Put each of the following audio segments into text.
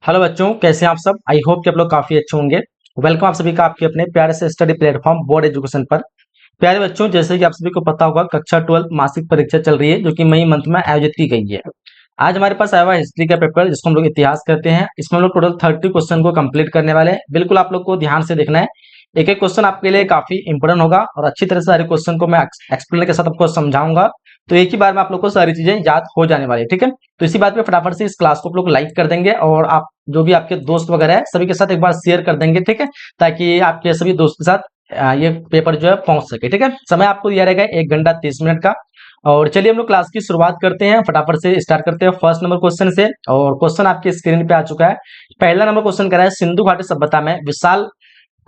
Hello बच्चों, कैसे हैं आप सब। आई होप कि आप लोग काफी अच्छे होंगे। वेलकम आप सभी का आपके अपने प्यारे से स्टडी प्लेटफॉर्म बोर्ड एजुकेशन पर। प्यारे बच्चों, जैसे कि आप सभी को पता होगा, कक्षा 12 मासिक परीक्षा चल रही है जो कि मई मंथ में आयोजित की गई है। आज हमारे पास आया हुआ हिस्ट्री का पेपर, जिसको हम लोग इतिहास कहते हैं। इसमें हम लोग टोटल 30 क्वेश्चन को कंप्लीट करने वाले हैं। बिल्कुल आप लोग को ध्यान से देखना है। एक एक क्वेश्चन आपके लिए काफी इंपोर्टेंट होगा और अच्छी तरह से सारे क्वेश्चन को मैं एक्सप्लेन के साथ आपको समझाऊंगा। तो एक ही बार में आप लोग को सारी चीजें याद हो जाने वाली है, ठीक है। तो इसी बात पे फटाफट से इस क्लास को आप लोग लाइक कर देंगे और आप जो भी आपके दोस्त वगैरह है सभी के साथ एक बार शेयर कर देंगे, ठीक है, ताकि आपके सभी दोस्त के साथ ये पेपर जो है पहुंच सके, ठीक है। समय आपको दिया रहेगा 1 घंटा 30 मिनट का। और चलिए हम लोग क्लास की शुरुआत करते हैं, फटाफट से स्टार्ट करते हैं फर्स्ट नंबर क्वेश्चन से। और क्वेश्चन आपकी स्क्रीन पे आ चुका है। पहला नंबर क्वेश्चन करा है, सिंधु घाटी सभ्यता में विशाल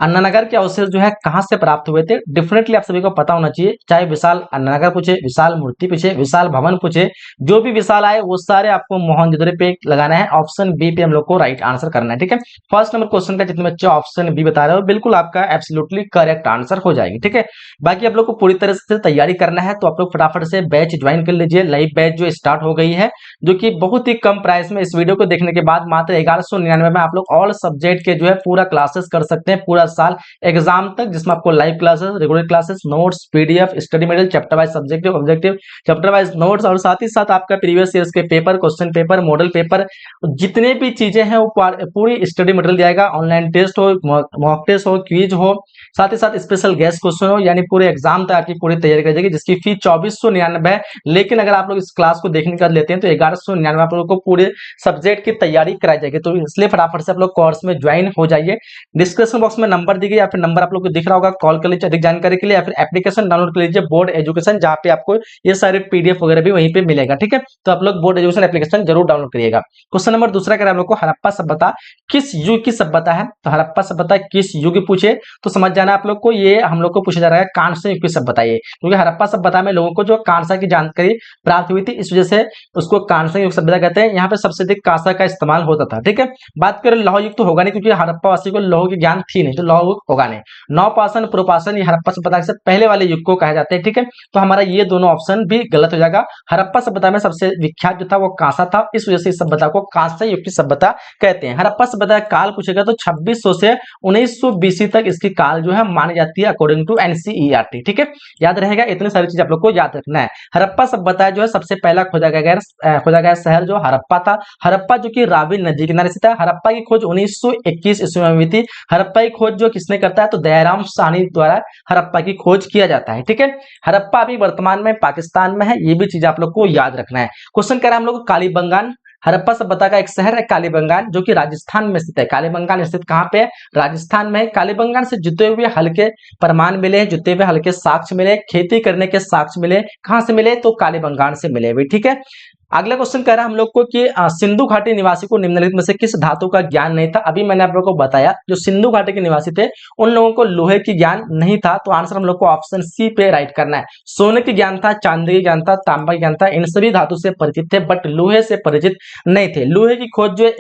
अन्ननगर के अवशेष जो है कहां से प्राप्त हुए थे। डिफिनेटली आप सभी को पता होना चाहिए, चाहे विशाल अन्ननगर पूछे, विशाल मूर्ति पूछे, विशाल भवन पूछे, जो भी विशाल आए वो सारे आपको मोहनजोदड़ो पे लगाना है। ऑप्शन बी पे हम लोग को राइट आंसर करना है, ठीक है। फर्स्ट नंबर क्वेश्चन का जितने बच्चे ऑप्शन बी बता रहे हो, बिल्कुल आपका एब्सोल्युटली करेक्ट आंसर हो जाएगी, ठीक है। बाकी आप लोग को पूरी तरह से तैयारी करना है, तो आप लोग फटाफट से बैच ज्वाइन कर लीजिए। लाइव बैच जो स्टार्ट हो गई है, जो कि बहुत ही कम प्राइस में, इस वीडियो को देखने के बाद मात्र 1199 में आप लोग ऑल सब्जेक्ट के जो है पूरा क्लासेस कर सकते हैं, पूरा साल एग्जाम तक, जिसमें आपको live classes, regular classes, notes, PDF, study material, chapter wise subjective objective, chapter wise notes, और साथ ही साथ आपका प्रीवियस ईयर्स के paper, question paper, model paper, जितने भी चीजें हैं वो पूरी स्टडी मटेरियल दिया। ऑनलाइन टेस्ट हो, मॉक टेस्ट हो, क्विज हो, साथ ही साथ स्पेशल गेस्ट क्वेश्चन हो, यानी पूरे एग्जाम तक आपकी पूरी तैयारी कर जाएगी, जिसकी फी 2499 है। लेकिन अगर आप लोग इस क्लास को देखने कर लेते हैं तो 1199 आप लोगों को पूरे सब्जेक्ट की तैयारी कराई जाएगी। तो इसलिए फटाफट से आप लोग कोर्स में ज्वाइन हो जाइए। डिस्क्रिप्शन बॉक्स में नंबर दी गई, या फिर नंबर आप लोग को दिख रहा होगा, कॉल कर लीजिए अधिक जानकारी के लिए, या फिर एप्लीकेशन डाउनलोड कर लीजिए बोर्ड एजुकेशन, जहां पे आपको ये सारे पीडीएफ वगैरह भी वहीं पे मिलेगा, ठीक है। तो आप लोग बोर्ड एजुकेशन एप्लीकेशन जरूर डाउनलोड करिएगा। क्वेश्चन नंबर दूसरा करें हम लोग को, हड़प्पा सभ्यता किस युग की सभ्यता है। तो हड़प्पा सभ्यता किस युग की पूछे तो समझ जाना आप लोग को, ये हम लोग को पूछा जा रहा है कांस्य युग की सभ्यता। ये क्योंकि हड़प्पा सभ्यता में लोगों को जो कांसा की जानकारी प्राप्त हुई थी, इस वजह से उसको कांस्य युग सभ्यता कहते हैं। यहाँ पे सबसे अधिक कांसा का इस्तेमाल होता था, ठीक है। बात करें लौह युग तो होगा नहीं, क्योंकि हड़प्पा वासी को लौह की ज्ञान थी नहीं, तो लौह युग होगा नहीं। नवपाषाण, पुनर्पाषाण, ये हड़प्पा सभ्यता से पहले वाले युग को कहा जाते हैं, ठीक है। तो हमारा ये दोनों ऑप्शन भी गलत हो जाएगा। हड़प्पा सभ्यता में सबसे विख्यात जो था वो कांसा था, इस वजह से इस सभ्यता को कांस्य युग की सभ्यता कहते हैं। हड़प्पा सभ्यता का काल पूछेगा तो 2600 से 1900 बीसी तक इसकी काल जो है मानी जाती है, अकॉर्डिंग टू एनसीईआरटी, ठीक है। याद रहेगा, इतनी सारी चीज आप लोग को याद रखना है। हड़प्पा सभ्यता जो है सबसे पहला खोजा गया शहर जो हड़प्पा था। हड़प्पा जो कि रावी नदी किनारे से था। हड़प्पा की खोज 1921 ईस्वी में हुई थी। हड़प्पा की खोज जो किसने करता है तो दयाराम साहनी द्वारा हड़प्पा की खोज किया जाता है, ठीक है। हड़प्पा अभी वर्तमान में पाकिस्तान में है, ये भी चीज आप लोग को याद रखना है। क्वेश्चन कह रहा है हम लोग कालीबंगान। हड़प्पा सभ्यता का एक शहर है कालीबंगान, जो कि राजस्थान में स्थित है। कालीबंगान स्थित कहाँ पे है, राजस्थान में है। कालीबंगान से जुटे हुए हल्के प्रमाण मिले हैं, जुटे हुए हल्के साक्ष्य मिले, खेती करने के साक्ष्य मिले। कहां से मिले तो कालीबंगान से मिले हुए, ठीक है। अगला क्वेश्चन कह रहा है हम लोग को कि सिंधु घाटी निवासी को निम्नलिखित में से किस धातु का ज्ञान नहीं था। अभी मैंने आप लोगों को बताया, जो सिंधु घाटी के निवासी थे उन लोगों को लोहे की ज्ञान नहीं था। तो आंसर हम लोग को ऑप्शन सी पे राइट करना है। सोने की ज्ञान था, चांदी की ज्ञान था, तांबा की ज्ञान था, इन सभी धातु से परिचित थे, बट लोहे से परिचित नहीं थे। लोहे की खोज जो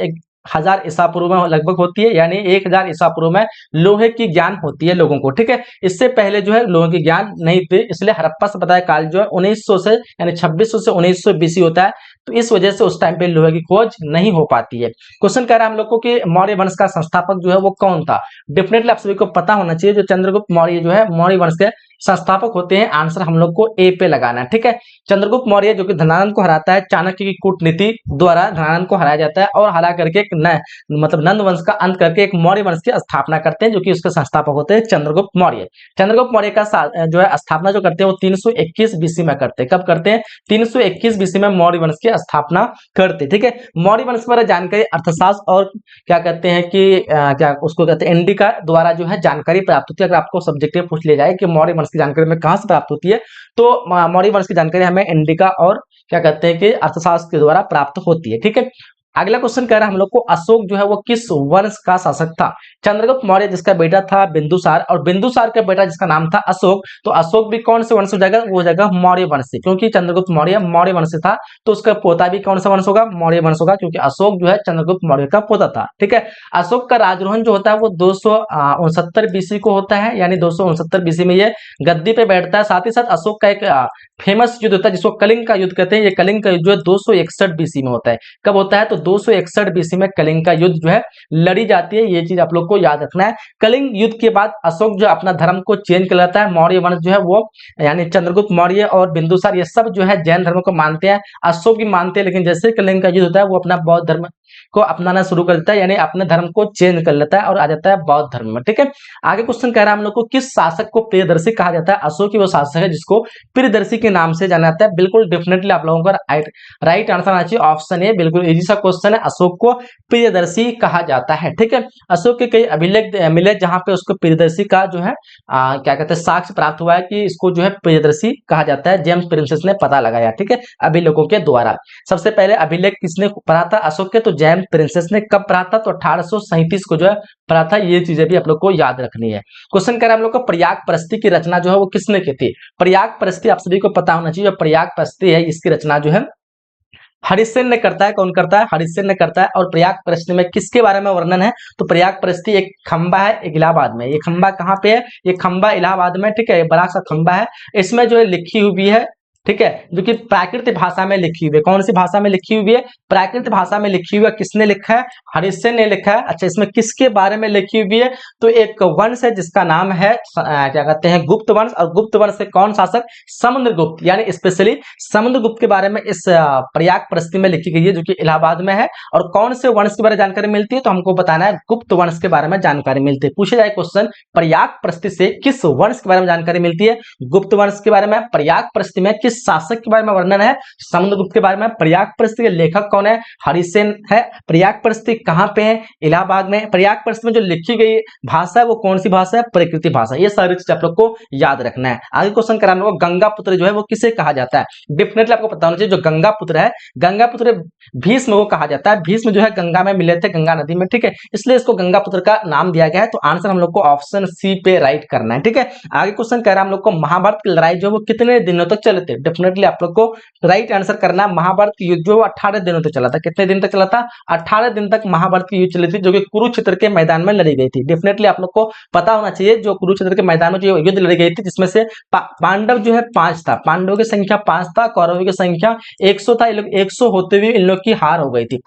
1000 ईसा पूर्व में लगभग होती है, यानी 1000 ईसा पूर्व में लोहे की ज्ञान होती है लोगों को, ठीक है। इससे पहले जो है लोहे की ज्ञान नहीं थी, इसलिए हड़प्पा सभ्यता काल जो है 1900 से यानी 2600 से 1900 बीसी होता है। तो इस वजह से उस टाइम पे लोहे की खोज नहीं हो पाती है। क्वेश्चन कह रहा है हम लोग को कि मौर्य वंश का संस्थापक जो है वो कौन था। डेफिनेटली आप सभी को पता होना चाहिए, जो चंद्रगुप्त मौर्य जो है मौर्य वंश के संस्थापक होते हैं। आंसर हम लोग को ए पे लगाना है, ठीक है। चंद्रगुप्त मौर्य जो कि धनानंद को हराता है, चाणक्य की कूटनीति द्वारा धनानंद को हराया जाता है और हरा करके एक मतलब नंद वंश का अंत करके एक मौर्य वंश की स्थापना करते हैं, जो कि उसके संस्थापक होते हैं चंद्रगुप्त मौर्य। चंद्रगुप्त मौर्य का जो है स्थापना जो करते हैं वो 321 बीसी में करते हैं। कब करते हैं 321 बीसी में मौर्य वंश की स्थापना करते, ठीक है। मौर्य वंश पर जानकारी अर्थशास्त्र और क्या कहते हैं कि क्या उसको कहते हैं इंडिका द्वारा जो है जानकारी प्राप्त होती है। अगर आपको सब्जेक्टिव पूछ लिया जाए कि मौर्य वंश की जानकारी में कहां से प्राप्त होती है, तो मौर्य वंश की जानकारी हमें इंडिका और क्या कहते हैं कि अर्थशास्त्र के द्वारा प्राप्त होती है, ठीक है। अगला क्वेश्चन कह रहा है हम लोग को अशोक जो है वो किस वंश का शासक था। चंद्रगुप्त मौर्य जिसका बेटा था बिंदुसार, और बिंदुसार का बेटा जिसका नाम था अशोक, तो अशोक भी कौन से वंश हो जाएगा, वो हो जाएगा मौर्य वंश से, क्योंकि चंद्रगुप्त मौर्य मौर्य वंश से था। तो उसका पोता भी कौन सा वंश होगा, मौर्य वंश होगा, क्योंकि अशोक जो है चंद्रगुप्त मौर्य का पोता था, ठीक है। अशोक का राजरोहन जो होता है वो 269 बीसी को होता है, यानी 269 बीसी में ये गद्दी पे बैठता है। साथ ही साथ अशोक का एक फेमस युद्ध होता है जिसको कलिंग का युद्ध कहते हैं। ये कलिंग का युद्ध जो है 261 बीसी में होता है। कब होता है तो 261 बीसी में कलिंग का युद्ध जो है लड़ी जाती है। ये चीज आप लोग को याद रखना है। कलिंग युद्ध के बाद अशोक जो अपना धर्म को चेंज कर लेता है। मौर्य वंश जो है वो यानी चंद्रगुप्त मौर्य और बिंदुसार ये सब जो है जैन धर्म को मानते हैं, अशोक भी मानते हैं, लेकिन जैसे कलिंग का युद्ध होता है वो अपना बौद्ध धर्म को अपनाना शुरू कर देता है, यानी अपने धर्म को चेंज कर लेता है और आ जाता है बौद्ध धर्म में। ठीक है, आगे क्वेश्चन कह रहा है हम लोग को किस शासक को प्रियदर्शी कहा जाता है। अशोक ही वो शासक है जिसको प्रियदर्शी के नाम से जाना जाता है। बिल्कुल डेफिनेटली आप लोगों का राइट आंसर आना चाहिए ऑप्शन ए। बिल्कुल इजी सा क्वेश्चन है, अशोक को प्रियदर्शी कहा जाता है। ठीक है, अशोक के कई अभिलेख मिले जहां पे उसको प्रियदर्शी का जो है क्या कहते हैं साक्ष्य प्राप्त हुआ है कि इसको जो है प्रियदर्शी कहा जाता है। जेम्स प्रिंसेस ने पता लगाया, ठीक है, अभिलेखों के द्वारा। सबसे पहले अभिलेख किसने पढ़ा था अशोक के, तो जेम्स प्रिंसेस ने। कब पढ़ा था, तो 1837 को जो है पढ़ा था। ये चीजें भी आप लोग को याद रखनी है। क्वेश्चन कर रहा है हम लोग को प्रयाग प्रस्ती की रचना जो है वो किसने की थी। प्रयाग प्रस्ती आप सभी को पता होना चाहिए। प्रयाग प्रस्ती है इसकी रचना जो है हरिसेन ने करता है। कौन करता है, हरिसेन ने करता है। और प्रयाग प्रस्ती में किसके बारे में वर्णन है, तो प्रयाग प्रस्ती एक खंबा है, एक इलाहाबाद में। ये खंबा कहाँ पे है, ये खंबा इलाहाबाद में, ठीक है, बड़ा सा खंबा है। इसमें जो है लिखी हुई है, ठीक है, जो कि प्राकृत भाषा में लिखी हुई है। कौन सी भाषा में लिखी हुई है, प्राकृत भाषा में लिखी हुई है। किसने लिखा है, हरिसेन ने लिखा है। अच्छा, इसमें किसके बारे में लिखी हुई है, तो एक वंश है जिसका नाम है क्या कहते हैं गुप्त वंश। और गुप्त वंश से कौन शासक, समुद्रगुप्त, यानी स्पेशली समुद्रगुप्त के बारे में इस प्रयाग प्रस्ती में लिखी गई है जो कि इलाहाबाद में है। और कौन से वंश के बारे में जानकारी मिलती है, तो हमको बताना है गुप्त वंश के बारे में जानकारी मिलती है। पूछे जाए क्वेश्चन प्रयाग प्रस्ती से किस वंश के बारे में जानकारी मिलती है, गुप्त वंश के बारे में। प्रयाग प्रस्ती में किस शासक के बारे में वर्णन है, समुद्रगुप्त के बारे में। प्रयाग प्रस्ती के लेखक कौन है, हरिसेन है। प्रयाग प्रस्ती कहां पे है, इलाहाबाद में। प्रयाग प्रस्ती में जो लिखी गई भाषा है वो कौन सी भाषा है, प्रकृति भाषा। ये सारी चीज आप लोग को याद रखना है। आगे क्वेश्चन कराने को गंगा पुत्र जो है वो किसे कहा जाता है। डेफिनेटली आपको पता होना चाहिए जो गंगा पुत्र है, गंगा पुत्र भीष्म को कहा जाता है। भीष्म जो है गंगा में मिले थे, गंगा नदी में, ठीक है, इसलिए इसको गंगा पुत्र का नाम दिया गया है। तो आंसर हम लोग को ऑप्शन सी पे राइट करना है। ठीक है, आगे क्वेश्चन कह रहा है हम लोग को महाभारत की लड़ाई जो है वो कितने दिनों तक चले थे। डेफिनेटली आप लोग को राइट आंसर करना है। महाभारत की युद्ध जो 18 दिनों तक चला था। कितने दिन तक चला था, 18 दिन तक महाभारत की युद्ध चली थी, जो कि कुरुक्षेत्र के मैदान में लड़ी गई थी। डेफिनेटली आप लोग को पता होना चाहिए जो कुरुक्षेत्र के मैदान में जो युद्ध लड़ी गई थी, जिसमें से पांडव जो है 5 था, पांडवों की संख्या 5 था, कौरवों की संख्या 100 था। 100 होते हुए इन लोग की हार हो गई थी।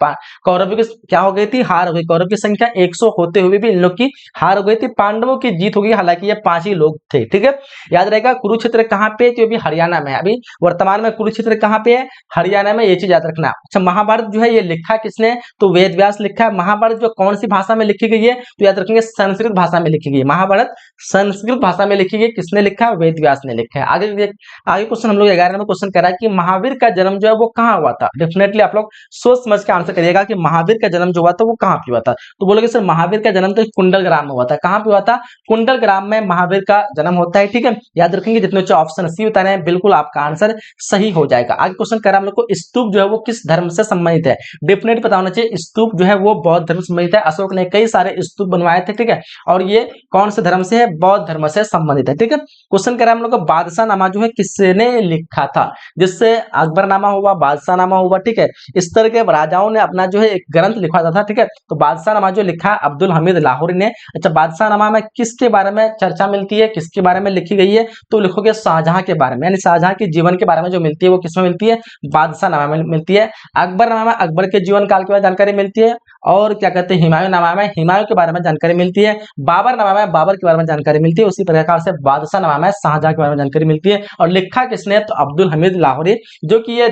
कौरवों की क्या हो गई थी, हार हो गई। कौरव की संख्या 100 होते हुए भी इन लोग की हार हो गई थी। पांडवों की जीत हो गई, हालांकि ये 5 ही लोग थे। ठीक है, याद रहेगा। कुरुक्षेत्र कहां पे, तो अभी हरियाणा में है। अभी वर्तमान में कुरुक्षेत्र कहां पे है, हरियाणा में। ये चीज याद रखना। अच्छा, महाभारत जो है ये लिखा किसने, तो वेद व्यास लिखा है। महाभारत जो कौन सी भाषा में लिखी गई है, तो याद रखेंगे संस्कृत भाषा में लिखी गई है। महाभारत संस्कृत भाषा में लिखी गई, किसने लिखा है, वेद व्यास ने लिखा है। आगे क्वेश्चन हम लोग 11 नंबर क्वेश्चन कर रहा है कि महावीर का जन्म जो है वो कहाँ हुआ था। डेफिनेटली आप लोग सोच समझ के आंसर करिएगा कि महावीर का जन्म जो हुआ था वो कहाँ पे हुआ था। तो बोलोगे सर महावीर का जन्म तो कुंडल ग्राम में हुआ था। कहाँ पे हुआ था, कुंडल ग्राम में महावीर का जन्म होता है। ठीक है, याद रखेंगे। जितने ऑप्शन सी बताने हैं बिल्कुल आपका आंसर सही हो जाएगा। आगे क्वेश्चन कर रहा है हम लोग को स्तूप जो है वो किस धर्म से संबंधित है। डेफिनेटली पता होना चाहिए स्तूप जो है वो बौद्ध धर्म से संबंधित है। अशोक ने कई सारे स्तूप बनवाए थे, ठीक है, और ये कौन से धर्म से है, बौद्ध धर्म से संबंधित है। ठीक है, क्वेश्चन कर रहा है हम लोग को बादशाह नामा जो है किसने लिखा था, जिससे अकबरनामा हुआ, बादशाह नामा हुआ। ठीक है, इस तरह के राजाओं ने अपना जो है एक ग्रंथ लिखा था। ठीक है, तो बादशाह नामा जो लिखा है अब्दुल हमीद लाहौरी ने। अच्छा, बादशाह नामा में किसके बारे में चर्चा मिलती है, किसके बारे में लिखी गई है, तो लिखोगे शाहजहां के बारे में, यानी शाहजहां के जीवन के बारे में जो मिलती है वो किसमें मिलती है, बादशाह नामा में मिलती है। अकबरनामा में अकबर के जीवन काल के बारे में जानकारी मिलती है। और क्या कहते हैं हुमायूं नामा में हुमायूं के बारे में जानकारी मिलती है। बाबर नामा में बाबर के बारे में जानकारी मिलती है। उसी प्रकार से बादशाह नामा में शाहजहां के बारे में जानकारी मिलती है। और लिखा किसने, तो अब्दुल हमीद लाहौरी, जो कि ये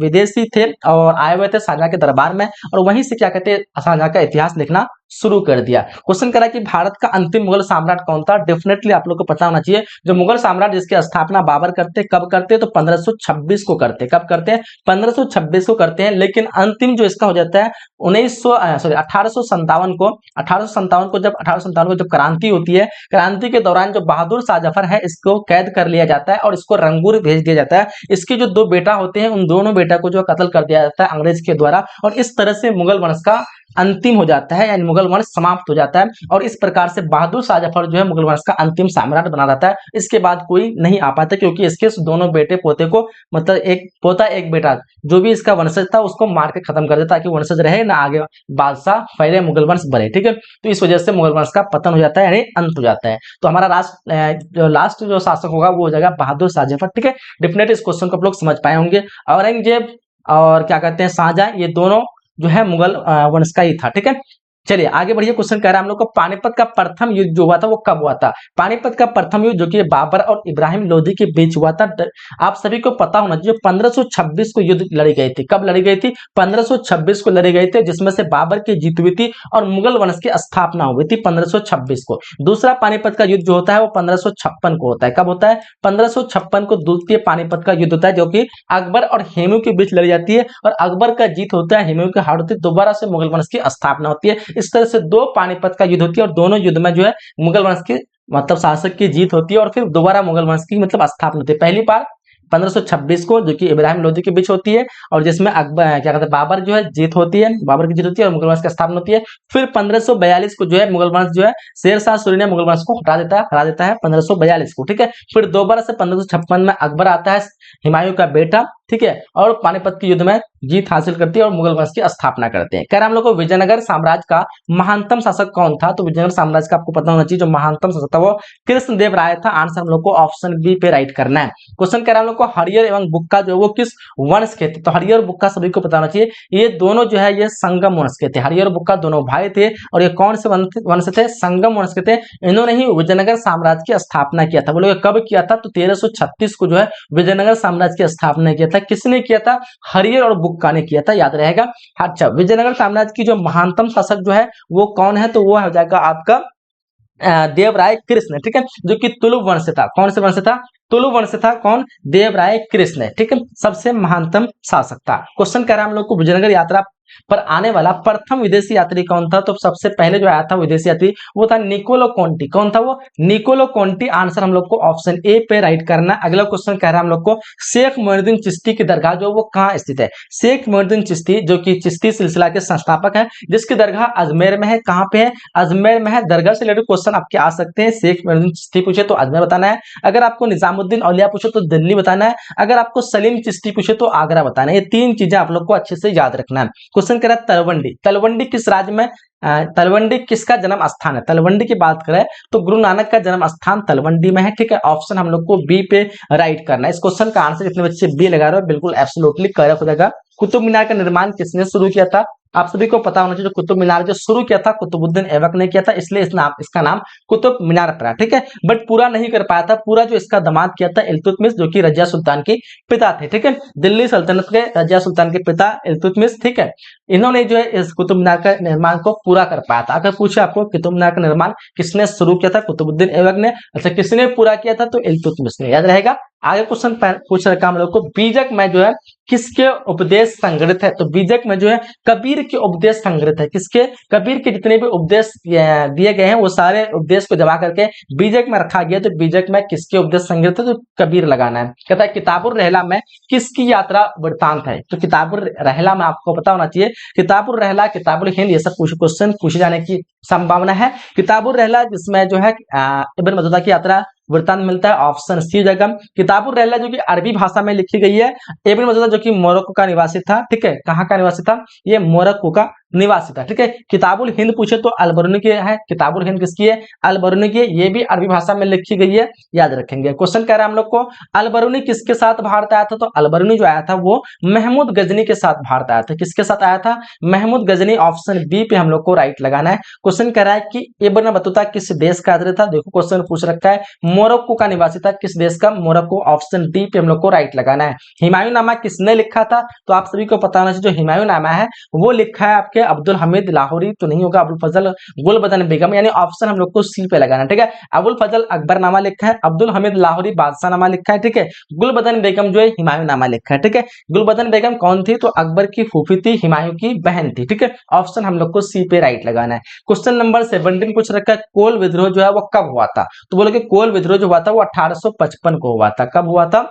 विदेशी थे और आए हुए थे शाहजहां के दरबार में, और वहीं से क्या कहते हैं शाहजहां का इतिहास लिखना शुरू कर दिया। क्वेश्चन करा कि भारत का अंतिम मुगल सम्राट कौन था। डेफिनेटली आप लोग को पता होना चाहिए जो मुगल सम्राट जिसकी स्थापना बाबर करते, कब करते, तो 1526 को करते। कब करते हैं, 1526 को करते हैं। लेकिन अंतिम जो इसका हो जाता है 1857 को। 1857 को जब क्रांति होती है, क्रांति के दौरान जो बहादुर शाह जफर है इसको कैद कर लिया जाता है और इसको रंगूर भेज दिया जाता है। इसके जो 2 बेटा होते हैं उन दोनों बेटा को जो कत्ल कर दिया जाता है अंग्रेज के द्वारा, और इस तरह से मुगल वंश का अंतिम हो जाता है, यानी मुगल वंश समाप्त हो जाता है। और इस प्रकार से बहादुर शाह जफर जो है मुगल वंश का अंतिम सम्राट बना रहता है। इसके बाद कोई नहीं आ पाता, क्योंकि इसके दोनों बेटे पोते को, मतलब एक पोता एक बेटा, जो भी इसका वंशज था उसको मार के खत्म कर देता, ताकि वंशज रहे ना आगे बादशाह पहले मुगल वंश बढ़े। ठीक है, तो इस वजह से मुगल वंश का पतन हो जाता है, यानी अंत हो जाता है। तो हमारा लास्ट जो शासक होगा वो हो जाएगा बहादुर शाह जफर। ठीक है, डेफिनेटली इस क्वेश्चन को आप लोग समझ पाए होंगे। औरंगजेब और क्या कहते हैं शाहजहां, ये दोनों जो है मुगल वंश का ही था। ठीक है, चलिए आगे बढ़िए। क्वेश्चन कह रहा है हम लोग को पानीपत का प्रथम युद्ध जो हुआ था वो कब हुआ था। पानीपत का प्रथम युद्ध जो कि बाबर और इब्राहिम लोधी के बीच हुआ था। आप सभी को पता होना चाहिए 1526 को युद्ध लड़ी गई थी। कब लड़ी गई थी? 1526 को लड़ी गई थी, जिसमें से बाबर की जीत हुई थी और मुगल वंश की स्थापना हुई थी 1526 को। दूसरा पानीपत का युद्ध जो होता है वो 1556 को होता है। कब होता है? 1556 को द्वितीय पानीपत का युद्ध होता है, जो कि अकबर और हेमू के बीच लड़ी जाती है और अकबर का जीत होता है, हेमू की हार होती है, दोबारा से मुगल वंश की स्थापना होती है। इस तरह से दो पानीपत का युद्ध होती है और दोनों युद्ध में जो है मुगल वंश की मतलब शासक की जीत होती है और फिर दोबारा मुगल वंश की मतलब स्थापना होती है। पहली बार 1526 को जो कि इब्राहिम लोधी के बीच होती है और जिसमें अकबर क्या कहते हैं बाबर जो है जीत होती है, बाबर की जीत होती है और मुगल वंश की स्थापना होती है। फिर 1542 को जो है मुगल वंश जो है शेर शाह सूरी ने मुगल वंश को हरा देता है 1542 को। ठीक है, फिर दोबारा से 1556 में अकबर आता है, हुमायूं का बेटा, ठीक है, और पानीपत के युद्ध में जीत हासिल करती है और मुगल वंश की स्थापना करते हैं। कह रहे हम लोग को विजयनगर साम्राज्य का महानतम शासक कौन था? तो विजयनगर साम्राज्य का आपको पता होना चाहिए जो महानतम शासक था वो कृष्णदेव राय था। आंसर हम लोग को ऑप्शन बी पे राइट करना है। क्वेश्चन कह रहा है हम लोग को हरियर एवं बुक्का जो वो किस वंश के थे? तो हरियर और बुक्का सभी को पता होना चाहिए, ये दोनों जो है ये संगम वंश के थे। हरियर और बुक्का दोनों भाई थे और ये कौन से वंश थे? संगम वंश के थे। इन्होंने ही विजयनगर साम्राज्य की स्थापना किया था। बोलो कब किया था? तो 1336 को जो है विजयनगर साम्राज्य की स्थापना किया था। किसने किया था? हरियर और बुक्का ने किया था, याद रहेगा। अच्छा, विजयनगर साम्राज्य की जो महानतम शासक जो है वो कौन है? तो वो हो जाएगा आपका देवराय कृष्ण। ठीक है, जो कि तुलुव वंश से था। कौन से वंश से था? तुलुव वंश से था। कौन? देवराय कृष्ण। ठीक है, सबसे महानतम शासक था। क्वेश्चन कह रहा है हम लोग को विजयनगर यात्रा पर आने वाला प्रथम विदेशी यात्री कौन था? तो सबसे पहले जो आया था विदेशी यात्री वो था निकोलो कॉन्टी। कौन था वो? निकोलो कॉन्टी। आंसर हम लोग को ऑप्शन ए पे राइट करना। अगला क्वेश्चन कह रहा है हम लोग को शेख मोइनुद्दीन चिश्ती की दरगाह जो वो कहाँ स्थित है? शेख मोइनुद्दीन चिश्ती जो कि चिश्ती सिलसिला के संस्थापक है, जिसकी दरगाह अजमेर में है। कहाँ पे है? अजमेर में है। दरगाह से रिलेटेड क्वेश्चन आपके आ सकते हैं। शेख मोइनुद्दीन चिश्ती पूछे तो अजमेर बताना है, अगर आपको निजामुद्दीन औलिया पूछे तो दिल्ली बताना है, अगर आपको सलीम चिश्ती पूछे तो आगरा बताना है। ये तीन चीजें आप लोग को अच्छे से याद रखना है। क्वेश्चन कह रहा है तलवंडी। तलवंडी किस राज्य में? तलवंडी किसका जन्म स्थान है? तलवंडी की बात करें तो गुरु नानक का जन्म स्थान तलवंडी में है। ठीक है, ऑप्शन हम लोग को बी पे राइट करना है। इस क्वेश्चन का आंसर जितने बच्चे बी लगा रहे हो बिल्कुल एब्सोल्युटली करेक्ट हो जाएगा। कुतुब मीनार का निर्माण किसने शुरू किया था? आप सभी को पता होना चाहिए जो कुतुब मीनार जो शुरू किया था कुतुबुद्दीन ऐबक ने किया था, इसलिए इसका नाम कुतुब मीनार पड़ा। ठीक है, बट पूरा नहीं कर पाया था। पूरा जो इसका दामाद किया था इल्तुतमिश, जो कि रजिया सुल्तान के पिता थे। ठीक है, दिल्ली सल्तनत के रजिया सुल्तान के पिता इल्तुतमिश। ठीक है, इन्होंने जो है इस कुतुब मीनार का निर्माण को पूरा कर पाया था। अगर पूछे आपको कुतुब मीनार का निर्माण किसने शुरू किया था? कुतुबुद्दीन ऐबक ने। अच्छा, किसने पूरा किया था? तो इल्तुतमिश ने, याद रहेगा। आगे क्वेश्चन पूछ रखा हम लोग को बीजक में जो है किसके उपदेश संग्रहित है? तो बीजक में जो है कबीर के उपदेश संग्रहित है। किसके? कबीर के जितने भी उपदेश दिए गए हैं वो सारे उपदेश को जमा करके बीजक में रखा गया। तो बीजक में किसके उपदेश संग्रहित है? तो कबीर लगाना है। कहता है किताबुर रहला में किसकी यात्रा वृतांत है? तो किताबुर रहला में आपको पता होना चाहिए किताबुर रहला, किताबुल हिंद, ये सब क्वेश्चन पूछे जाने की संभावना है। किताबुर रहला जिसमें जो है इब्न बतूता की यात्रा वृतांत मिलता है, ऑप्शन सी जगह। किताबुर रहला जो कि अरबी भाषा में लिखी गई है। इब्न बतूता जो कि मोरक्को का निवासी था। ठीक है, कहाँ का निवासी था? ये मोरक्को का निवासी था। ठीक है, किताबुल हिंद पूछे तो अलबरूनी की है। किताबुल हिंद किसकी है? अलबरूनी की। ये भी अरबी भाषा में लिखी गई है, याद रखेंगे। क्वेश्चन कह रहा है हम लोग को अलबरूनी किसके साथ भारत आया था? तो अलबरूनी जो आया था वो महमूद गजनी के साथ भारत आया था। किसके साथ आया था? महमूद गजनी। ऑप्शन बी पे हम लोग को राइट लगाना है। क्वेश्चन कह रहा है कि इब्न बतूता किस देश का यात्री था? देखो क्वेश्चन पूछ रखा है मोरक्को का निवासी था। किस देश का? मोरक्को। ऑप्शन डी पे हम लोग को राइट लगाना है। हुमायूं नामा किसने लिखा था? तो आप सभी को पता होना चाहिए जो हुमायूं नामा है वो लिखा है आपके अब्दुल हमीद लाहौरी तो नहीं होगा, अबुल फजल गुलबदन बेगम, यानी ऑप्शन हम लोग को सी पे लगाना है। ठीक है, अबुल फजल अकबर नामा लिखा है, अब्दुल हमीद लाहौरी बादशाह नामा लिखा है। ठीक है, गुलबदन बेगम जो है हुमायूं नामा लिखा है। ठीक है, गुलबदन बेगम कौन थी? तो अकबर की फूफी थी, हुमायूं की बहन थी। ठीक है, ऑप्शन हम लोग को सी पे राइट लगाना है। क्वेश्चन नंबर 17 पूछ रखा है कोल विद्रोह जो है वो कब हुआ था? तो बोलो कि कोल विद्रोह जो हुआ था वो 1855 को हुआ था। कब हुआ था?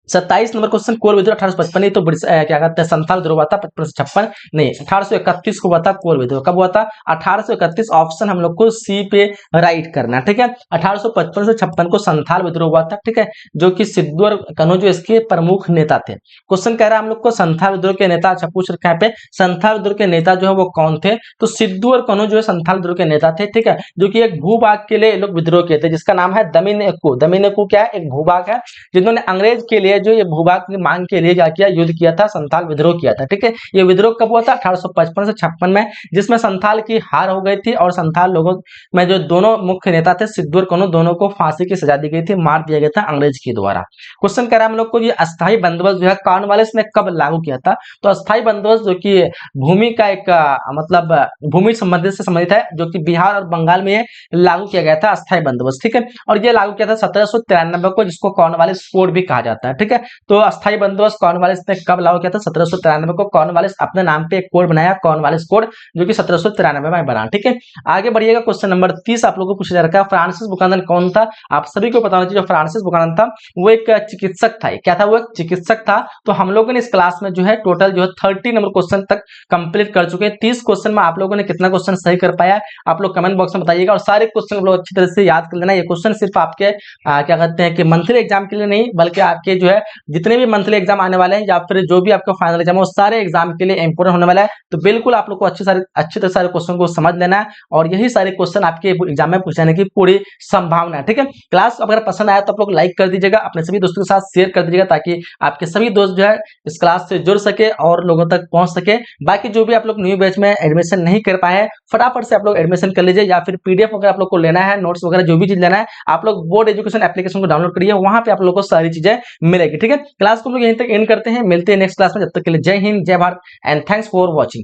27 नंबर क्वेश्चन कोल विद्रोह 1855 तो क्या कहते हैं संथाल विद्रोह हुआ था 55 नहीं 1831 को हुआ था कोल विद्रोह। कब हुआ था? 1831। ऑप्शन हम लोग को सी पे राइट करना। ठीक है, 1855 से 56 को संथाल विद्रोह हुआ था। ठीक है, जो कि सिद्धू और कनौज इसके प्रमुख नेता थे। क्वेश्चन कह रहा है हम लोग को संथाल विद्रोह के नेता, अच्छा पूछ रखा है पे संथाल विद्रोह के नेता जो है वो कौन थे? तो सिद्धू और कनौज जो है संथाल विद्रोह के नेता थे। ठीक है, जो कि एक भूभाग के लिए लोग विद्रोह किए थे जिसका नाम है दमिन एक्कू। दमिन एक्कू क्या है? एक भूभाग है जिन्होंने अंग्रेज के लिए लिए जो ये भूभाग की मांग के लिए क्या किया, युद्ध किया था, संथाल विद्रोह किया था। ठीक है, ये विद्रोह कब हुआ था? 1855 से 56 में, जिसमें संथाल की हार हो गई थी और संथाल लोगों में जो दोनों मुख्य नेता थे सिद्धू और कन्हू, दोनों को फांसी की सजा दी गई थी, मार दिया गया था अंग्रेज के द्वारा। क्वेश्चन कह रहा है हम लोग को, ये अस्थायी बंदोबस्त जो है कॉर्नवालिस ने कब लागू किया था? तो अस्थायी बंदोबस्त जो कि भूमि का एक मतलब भूमि संबंधित से संबंधित है, जो कि बिहार और बंगाल में ये लागू किया गया था अस्थायी बंदोबस्त। ठीक है, और ये लागू किया था 1793 को, जिसको कॉर्नवालिस कोड भी कहा जाता है। ठीक है, तो अस्थायी बंदोबस्त कॉर्नवालिस ने कब लागू किया था? 1793 को। कॉर्नवालिस अपने नाम पे एक कोड बनाया, कॉर्नवालिस कोड, जो कि 1793 में बना। ठीक है, आगे बढ़िएगा। क्वेश्चन नंबर 30 आप लोगों को पूछा जा रखा है, फ्रांसिस बुकानन कौन था? आप सभी को पता होना चाहिए, जो फ्रांसिस बुकानन था वो एक चिकित्सक था। क्या था? वो एक चिकित्सक था। तो हम लोगों ने इस क्लास में जो है टोटल जो है 30 नंबर क्वेश्चन तक कंप्लीट कर चुके हैं। 30 क्वेश्चन में आप लोगों ने कितना क्वेश्चन सही कर पाया, आप लोग कमेंट बॉक्स में बताइएगा। और सारे क्वेश्चन आप लोग अच्छी तरह से याद कर लेना। ये क्वेश्चन सिर्फ आपके क्या कहते हैं कि मंथली एग्जाम के लिए नहीं, बल्कि आपके जो है जितने भी मंथली एग्जाम आने वाले हैं या फिर जो भी आपका फाइनल एग्जाम है, वो सारे एग्जाम के लिए इंपोर्टेंट होने वाला है। तो बिल्कुल आप लोग को अच्छी तरह सारे क्वेश्चन को समझ लेना है, और यही सारे क्वेश्चन आपके एग्जाम में पूछ जाने की पूरी संभावना है। ठीक है, क्लास अगर पसंद आया तो आप लोग लाइक कर दीजिएगा, अपने सभी दोस्तों के साथ शेयर कर दीजिएगा, ताकि आपके सभी दोस्त जो है इस क्लास से जुड़ सके और लोगों तक पहुंच सके। बाकी जो भी आप लोग न्यू बैच में एडमिशन नहीं कर पाए हैं, फटाफट से आप लोग एडमिशन कर लीजिए, या फिर पीडीएफ वगैरह आप लोग को लेना है, नोट्स वगैरह जो भी चीज लेना है, आप लोग बोर्ड एजुकेशन एप्लीकेशन को डाउनलोड करिए, वहां पे आप लोग को सारी चीजें मिलेगी। ठीक है, क्लास को हम लोग यहीं तक एंड करते हैं, मिलते हैं नेक्स्ट क्लास में। जब तक के लिए जय हिंद, जय Bharat and thanks for watching.